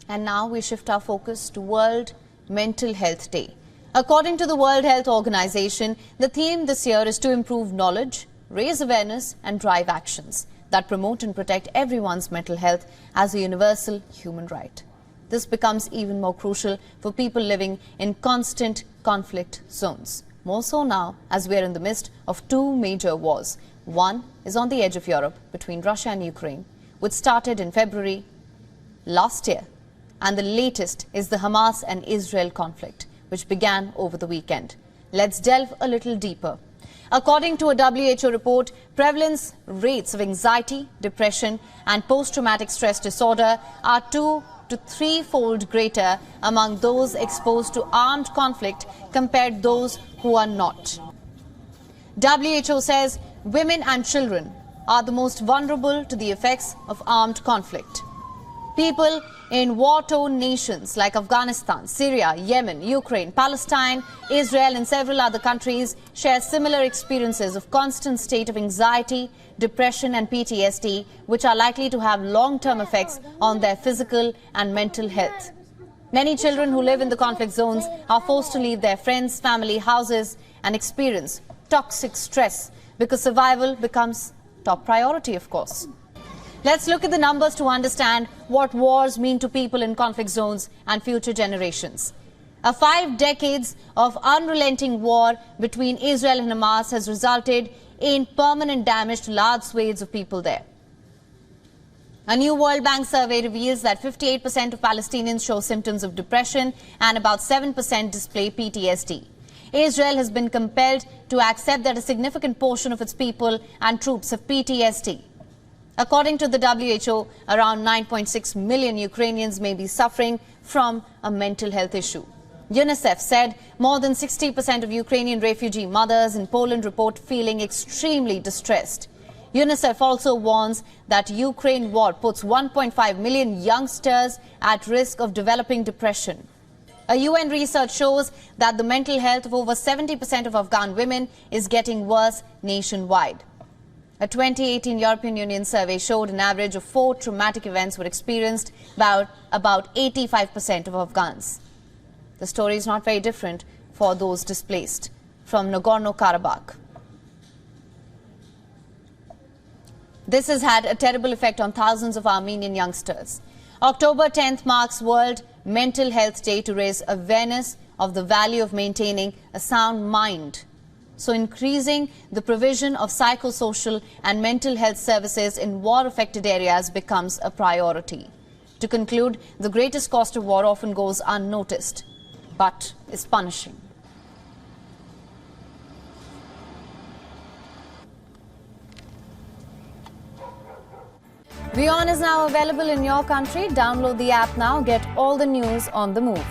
And now we shift our focus to World Mental Health Day. According to the World Health Organization, the theme this year is to improve knowledge, raise awareness and drive actions that promote and protect everyone's mental health as a universal human right. This becomes even more crucial for people living in constant conflict zones. More so now as we are in the midst of two major wars. One is on the edge of Europe between Russia and Ukraine, which started in February last year. And the latest is the Hamas and Israel conflict, which began over the weekend. Let's delve a little deeper. According to a WHO report, prevalence rates of anxiety, depression and post-traumatic stress disorder are 2 to 3-fold greater among those exposed to armed conflict compared to those who are not. WHO says women and children are the most vulnerable to the effects of armed conflict. People in war-torn nations like Afghanistan, Syria, Yemen, Ukraine, Palestine, Israel and several other countries share similar experiences of constant state of anxiety, depression and PTSD, which are likely to have long-term effects on their physical and mental health. Many children who live in the conflict zones are forced to leave their friends, family, houses and experience toxic stress because survival becomes top priority, of course. Let's look at the numbers to understand what wars mean to people in conflict zones and future generations. 5 decades of unrelenting war between Israel and Hamas has resulted in permanent damage to large swathes of people there. A new World Bank survey reveals that 58% of Palestinians show symptoms of depression and about 7% display PTSD. Israel has been compelled to accept that a significant portion of its people and troops have PTSD. According to the WHO, around 9.6 million Ukrainians may be suffering from a mental health issue. UNICEF said more than 60% of Ukrainian refugee mothers in Poland report feeling extremely distressed. UNICEF also warns that Ukraine war puts 1.5 million youngsters at risk of developing depression. A UN research shows that the mental health of over 70% of Afghan women is getting worse nationwide. A 2018 European Union survey showed an average of 4 traumatic events were experienced by about 85% of Afghans. The story is not very different for those displaced from Nagorno-Karabakh. This has had a terrible effect on thousands of Armenian youngsters. October 10th marks World Mental Health Day to raise awareness of the value of maintaining a sound mind. So increasing the provision of psychosocial and mental health services in war-affected areas becomes a priority. To conclude, the greatest cost of war often goes unnoticed, but is punishing. WION is now available in your country. Download the app now. Get all the news on the move.